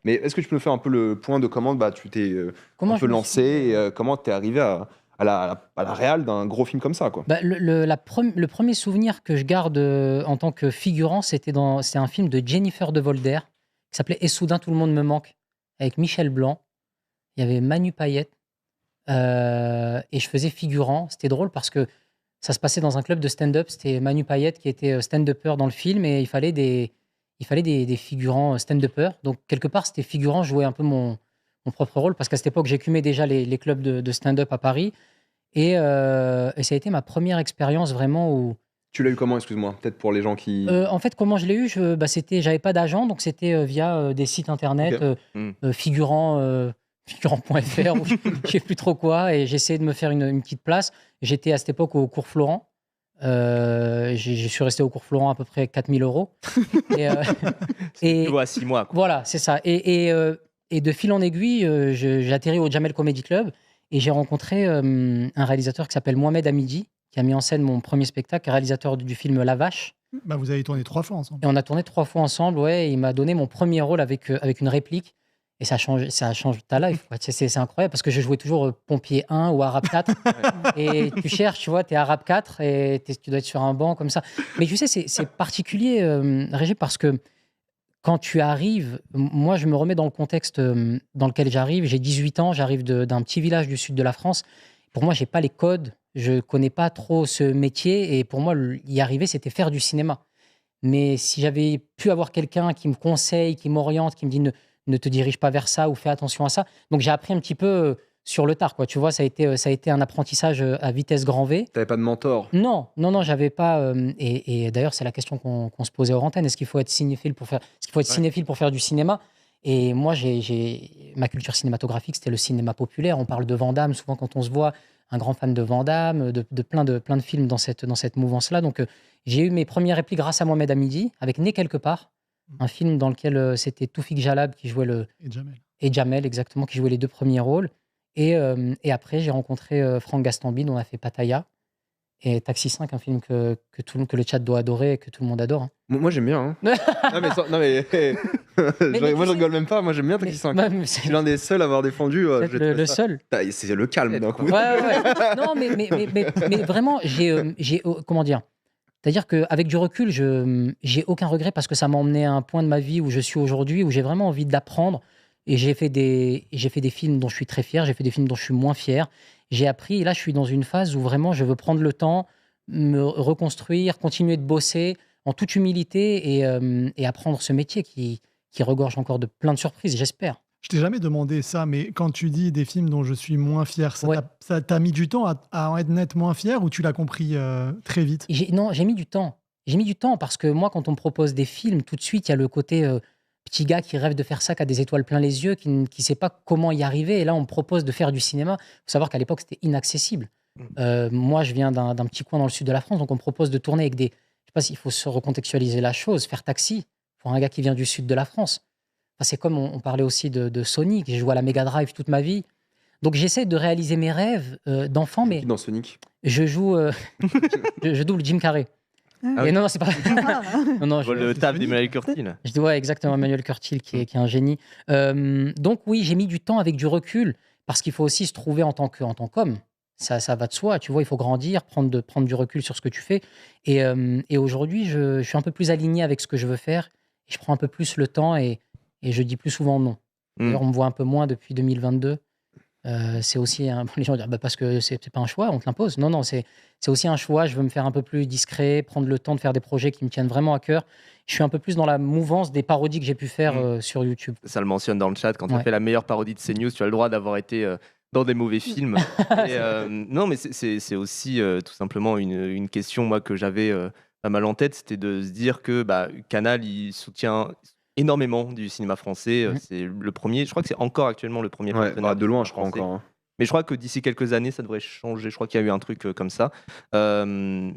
Mais est-ce que tu peux faire un peu le point de comment tu t'es un Comment peu je me lancé suis... et comment t'es arrivé à la réal d'un gros film comme ça, quoi? Bah, le premier souvenir que je garde en tant que figurant, c'est un film de Jennifer de Volder qui s'appelait Et soudain tout le monde me manque, avec Michel Blanc. Il y avait Manu Payette et je faisais figurant. C'était drôle parce que ça se passait dans un club de stand-up. C'était Manu Payette qui était stand-upper dans le film et il fallait des figurants stand-uppers. Donc, quelque part, c'était figurant, je jouais un peu mon propre rôle parce qu'à cette époque, j'écumais déjà les clubs de stand-up à Paris. Et ça a été ma première expérience vraiment où, Tu l'as eu comment, excuse-moi? Peut-être pour les gens qui. en fait, comment je l'ai eu, j'avais pas d'agent, donc c'était via des sites internet, Ok. Hmm. figurant.fr ou je sais plus trop quoi, et j'essayais de me faire une petite place. J'étais à cette époque au cours Florent. Je suis resté au cours Florent à peu près 4000 euros. Et, Tu et vois, 6 mois, quoi. voilà, c'est ça. Et de fil en aiguille, j'ai atterri au Jamel Comedy Club et j'ai rencontré un réalisateur qui s'appelle Mohamed Hamidi, qui a mis en scène mon premier spectacle, réalisateur du film La Vache. Bah, vous avez tourné 3 fois ensemble. Et on a tourné 3 fois ensemble, ouais. Et il m'a donné mon premier rôle avec une réplique. Et ça change ta life, quoi. Tu sais, c'est incroyable parce que je jouais toujours pompier 1 ou arabe 4. Et tu cherches, tu vois, t'es arabe 4 et tu dois être sur un banc comme ça. Mais tu sais, c'est particulier, Régis, parce que quand tu arrives, moi, je me remets dans le contexte dans lequel j'arrive. J'ai 18 ans, j'arrive d'un petit village du sud de la France. Pour moi, j'ai pas les codes, je connais pas trop ce métier. Et pour moi, y arriver, c'était faire du cinéma. Mais si j'avais pu avoir quelqu'un qui me conseille, qui m'oriente, qui me dit ne te dirige pas vers ça ou fais attention à ça. Donc j'ai appris un petit peu sur le tard, quoi. Tu vois, ça a été un apprentissage à vitesse grand V. T'avais pas de mentor? Non, non, non, j'avais pas. Et d'ailleurs, c'est la question qu'on se posait hors antenne. Est-ce qu'il faut être cinéphile pour faire, est-ce qu'il faut être Ouais. cinéphile pour faire du cinéma? Et moi, ma culture cinématographique, c'était le cinéma populaire. On parle de Van Damme souvent quand on se voit, un grand fan de Van Damme, de plein de films dans cette mouvance-là. Donc, j'ai eu mes premières répliques grâce à Mohamed Hamidi, avec Né quelque part, un film dans lequel c'était Toufik Jalab qui jouait Et Jamel. et Jamel, exactement, qui jouait les deux premiers rôles. Et après, j'ai rencontré Franck Gastambide, on a fait Pattaya. Et Taxi 5, un film que le chat doit adorer et que tout le monde adore. Moi, j'aime bien, hein. Non, mais Mais moi, tu je rigole même pas. Moi, j'aime bien Taxi 5. mais Je c'est suis l'un des seuls à avoir défendu. peut-être le seul. C'est le calme d'un coup. Ouais, ouais. Non, mais vraiment, comment dire? C'est-à-dire qu'avec du recul, j'ai aucun regret parce que ça m'a emmené à un point de ma vie où je suis aujourd'hui, où j'ai vraiment envie d'apprendre. Et j'ai fait des films dont je suis très fier, j'ai fait des films dont je suis moins fier. J'ai appris et là, je suis dans une phase où vraiment je veux prendre le temps, me reconstruire, continuer de bosser en toute humilité et apprendre ce métier qui regorge encore de plein de surprises, j'espère. Je t'ai jamais demandé ça, mais quand tu dis des films dont je suis moins fier, Ouais. ça t'a mis du temps à en être moins fier ou tu l'as compris très vite? Non, j'ai mis du temps. J'ai mis du temps parce que moi, quand on me propose des films, tout de suite, il y a le côté petit gars qui rêve de faire ça, qui a des étoiles plein les yeux, qui ne sait pas comment y arriver. Et là, on me propose de faire du cinéma. Il faut savoir qu'à l'époque, c'était inaccessible. Moi, je viens d'un petit coin dans le sud de la France, donc on me propose de tourner avec des... Je sais pas s'il faut se recontextualiser la chose, faire Taxi pour un gars qui vient du sud de la France. Enfin, c'est comme on parlait aussi de Sonic. J'ai joué à la Mega Drive toute ma vie. Donc, j'essaie de réaliser mes rêves d'enfant, mais Dans Sonic. je joue... je double Jim Carrey. Ah Et oui. non, c'est pas... non, non, Vol de table d'Emmanuel Curtil. je dois exactement Emmanuel Curtil qui est un génie. Donc oui, j'ai mis du temps avec du recul parce qu'il faut aussi se trouver en tant qu'homme. Ça va de soi, tu vois, il faut grandir, prendre du recul sur ce que tu fais. Et aujourd'hui, je suis un peu plus aligné avec ce que je veux faire. Et je prends un peu plus le temps et je dis plus souvent non. D'ailleurs, on me voit un peu moins depuis 2022. C'est aussi les gens disent bah, parce que c'est pas un choix, on te l'impose. Non, non, c'est aussi un choix. Je veux me faire un peu plus discret, prendre le temps de faire des projets qui me tiennent vraiment à cœur. Je suis un peu plus dans la mouvance des parodies que j'ai pu faire sur YouTube. Ça le mentionne dans le chat. Quand tu as Ouais. fait la meilleure parodie de CNews, tu as le droit d'avoir été dans des mauvais films. Et, non, mais c'est aussi tout simplement une question moi, que j'avais pas mal en tête. C'était de se dire que Canal, il soutient énormément du cinéma français. C'est le premier, je crois que c'est encore actuellement le premier Ouais, partenaire de loin, du je crois cinéma français. encore, hein. Mais je crois que d'ici quelques années, ça devrait changer. Je crois qu'il y a eu un truc comme ça.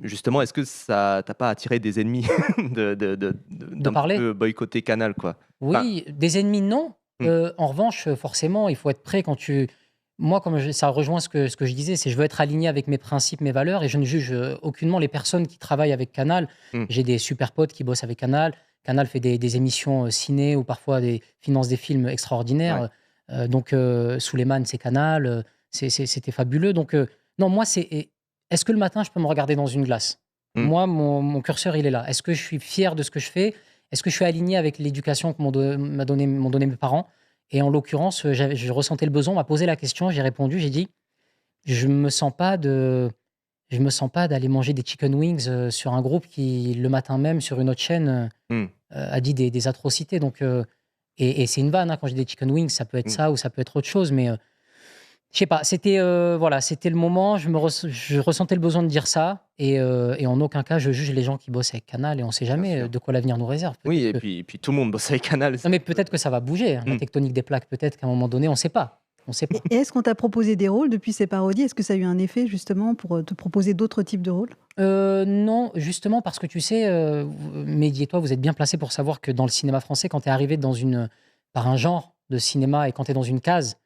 Justement, est-ce que ça t'a pas attiré des ennemis d'un parler peu boycotter Canal, quoi? Oui, des ennemis, non. En revanche, forcément, il faut être prêt quand tu... Moi, ça rejoint ce que je disais, c'est je veux être aligné avec mes principes, mes valeurs, et je ne juge aucunement les personnes qui travaillent avec Canal. J'ai des super potes qui bossent avec Canal, Canal fait des émissions ciné ou parfois finance des films extraordinaires. Donc, Souleymane, c'est Canal. C'était fabuleux. Donc, non, moi, est-ce que le matin, je peux me regarder dans une glace? Moi, mon curseur, il est là. Est-ce que je suis fier de ce que je fais? Est-ce que je suis aligné avec l'éducation que m'ont donné mes parents? Et en l'occurrence, je ressentais le besoin, on m'a posé la question, j'ai répondu, j'ai dit, je me sens pas d'aller manger des chicken wings sur un groupe qui, le matin même, sur une autre chaîne, a dit des atrocités. Donc, et c'est une vanne, hein, quand j'ai des chicken wings, ça peut être ça ou ça peut être autre chose, mais je sais pas, c'était le moment, je ressentais le besoin de dire ça, et en aucun cas je juge les gens qui bossent avec Canal, et on sait jamais de quoi l'avenir nous réserve. Oui, Peut-être et puis tout le monde bosse avec Canal. non, mais peut-être que ça va bouger, hein, la tectonique des plaques, peut-être qu'à un moment donné, on sait pas. On sait pas. Et est-ce qu'on t'a proposé des rôles depuis ces parodies? Est-ce que ça a eu un effet justement pour te proposer d'autres types de rôles? Non, justement parce que tu sais, Mehdi et toi, vous êtes bien placés pour savoir que dans le cinéma français, quand tu es arrivé par un genre de cinéma et quand tu es dans une case,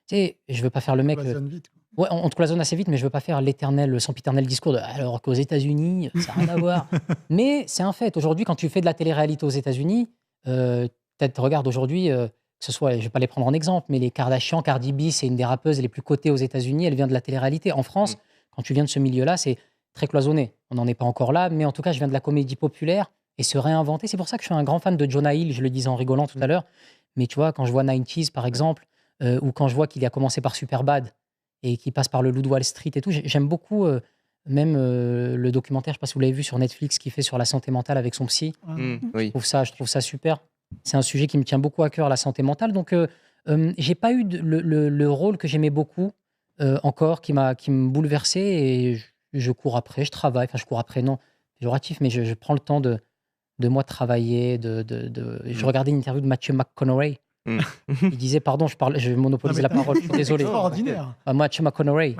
tu sais, je veux pas faire le mec. Cloisonne vite, quoi. Ouais, on te cloisonne assez vite, mais je veux pas faire le sempiternel discours de alors qu'aux États-Unis, ça n'a rien à voir. Mais c'est un fait. Aujourd'hui, quand tu fais de la télé-réalité aux États-Unis, peut-être regarde aujourd'hui, que ce soit, je vais pas les prendre en exemple, mais les Kardashian, Cardi B, c'est une des rappeuses les plus cotées aux États-Unis. Elle vient de la télé-réalité. En France, quand tu viens de ce milieu-là, c'est très cloisonné. On n'en est pas encore là, mais en tout cas, je viens de la comédie populaire et se réinventer. C'est pour ça que je suis un grand fan de Jonah Hill. Je le disais en rigolant tout à l'heure. Mais tu vois, quand je vois 90s, par exemple, ou quand je vois qu'il a commencé par Superbad et qu'il passe par le Loup de Wall Street et tout, j'aime beaucoup même le documentaire, je ne sais pas si vous l'avez vu sur Netflix, qu'il fait sur la santé mentale avec son psy. Oui. Je trouve ça super. C'est un sujet qui me tient beaucoup à cœur, la santé mentale. Donc, j'ai pas eu le rôle que j'aimais beaucoup encore, qui me bouleversait, et je cours après, je travaille. Enfin, je cours après, non, péjoratif, mais je prends le temps de moi de travailler. Je regardais une interview de Matthew McConaughey. Il disait, pardon, je monopolisais la parole, je suis désolé. Extraordinaire. Matthew McConaughey.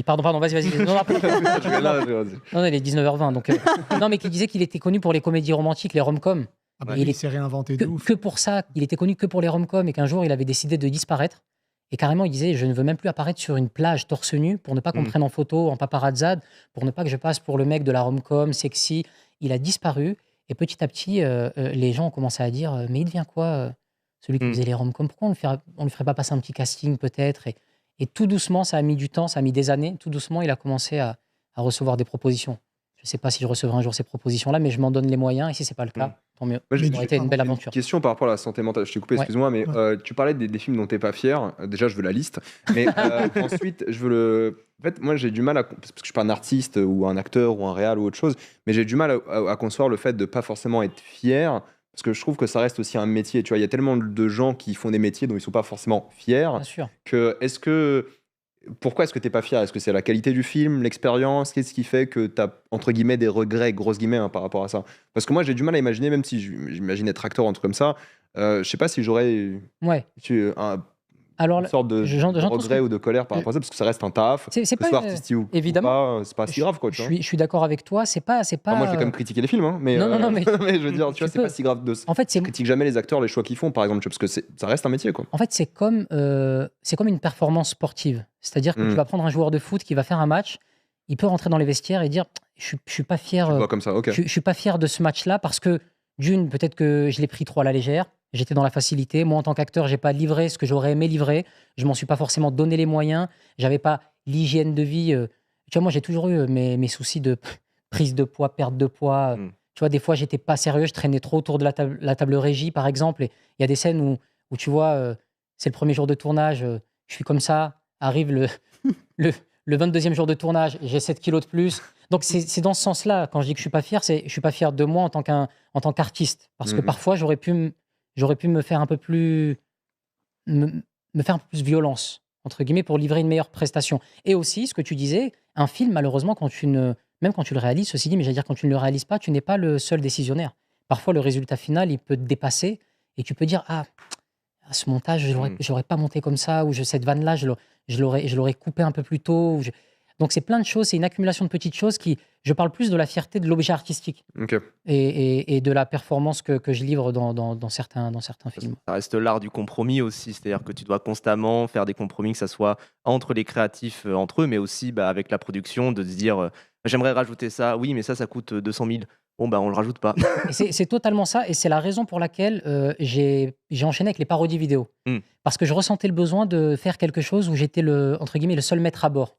Pardon, vas-y. Non, il est 19h20. Donc, non, mais qui disait qu'il était connu pour les comédies romantiques, les rom-coms. Ah bah, Et il s'est réinventé de ouf. que pour ça, il était connu que pour les rom-coms, et qu'un jour, il avait décidé de disparaître. Et carrément, il disait, je ne veux même plus apparaître sur une plage torse nu pour ne pas qu'on me prenne en photo, en paparazzade, pour ne pas que je passe pour le mec de la rom-com, sexy. Il a disparu. Et petit à petit, les gens ont commencé à dire, mais il devient quoi, celui qui faisait les rom-coms? Pourquoi on ne lui ferait pas passer un petit casting peut-être? Et tout doucement, ça a mis du temps, ça a mis des années. Tout doucement, il a commencé à recevoir des propositions. Je ne sais pas si je recevrai un jour ces propositions-là, mais je m'en donne les moyens. Et si ce n'est pas le cas, tant mieux. Moi, Ça aurait été une belle aventure. Question par rapport à la santé mentale. Je t'ai coupé, Ouais. excuse-moi, mais tu parlais des films dont tu n'es pas fier. Déjà, je veux la liste. Mais ensuite, je veux le. En fait, moi, j'ai du mal parce que je suis pas un artiste ou un acteur ou un réal ou autre chose, mais j'ai du mal à concevoir le fait de pas forcément être fier, parce que je trouve que ça reste aussi un métier. Tu vois, il y a tellement de gens qui font des métiers dont ils sont pas forcément fiers. Bien sûr. Pourquoi est-ce que tu n'es pas fier? Est-ce que c'est la qualité du film, l'expérience? Qu'est-ce qui fait que tu as, entre guillemets, des regrets, grosses guillemets, hein, par rapport à ça? Parce que moi, j'ai du mal à imaginer, même si j'imagine être acteur, un truc comme ça, je sais pas si j'aurais Ouais. une sorte de j'entends regret ou de colère par rapport à ça, parce que ça reste un taf. C'est Que ce pas soit artistique ou évidemment. pas, c'est pas si grave, quoi. Tu vois. Je suis d'accord avec toi. C'est pas. Enfin, moi, je vais quand même critiquer les films, hein, mais, Non, mais mais je veux dire, tu vois, c'est peux. pas si grave de. En fait, Je critique jamais les acteurs, les choix qu'ils font, par exemple, parce que ça reste un métier, quoi. En fait, c'est comme une performance sportive. C'est-à-dire que tu vas prendre un joueur de foot qui va faire un match, il peut rentrer dans les vestiaires et dire je suis pas fier. Tu vois comme ça, ok. Je suis pas fier de ce match-là parce que d'une, peut-être que je l'ai pris trop à la légère. J'étais dans la facilité. Moi, en tant qu'acteur, j'ai pas livré ce que j'aurais aimé livrer. Je m'en suis pas forcément donné les moyens. J'avais pas l'hygiène de vie. Tu vois, moi, j'ai toujours eu mes soucis de prise de poids, perte de poids. Tu vois, des fois, j'étais pas sérieux. Je traînais trop autour de la table régie, par exemple. Et il y a des scènes où tu vois, c'est le premier jour de tournage. Je suis comme ça. Arrive le 22e jour de tournage. J'ai 7 kilos de plus. Donc, c'est dans ce sens-là. Quand je dis que je suis pas fier, je suis pas fier de moi en tant qu'artiste. Parce que parfois, j'aurais pu me faire un peu plus me faire un peu plus violence entre guillemets pour livrer une meilleure prestation. Et aussi ce que tu disais, un film malheureusement même quand tu le réalises, ceci dit, mais j'allais dire quand tu ne le réalises pas, tu n'es pas le seul décisionnaire. Parfois le résultat final il peut te dépasser et tu peux dire ce montage je l'aurais pas monté comme ça, ou cette vanne là je l'aurais coupé un peu plus tôt. Donc c'est plein de choses, c'est une accumulation de petites choses je parle plus de la fierté de l'objet artistique et de la performance que je livre dans certains films. Ça reste l'art du compromis aussi, c'est-à-dire que tu dois constamment faire des compromis, que ça soit entre les créatifs, entre eux, mais aussi avec la production, de se dire j'aimerais rajouter ça, oui, mais ça coûte 200 000. bon, bah, on le rajoute pas. Et c'est totalement ça, et c'est la raison pour laquelle j'ai enchaîné avec les parodies vidéo. Mm. Parce que je ressentais le besoin de faire quelque chose où j'étais entre guillemets, le seul maître à bord.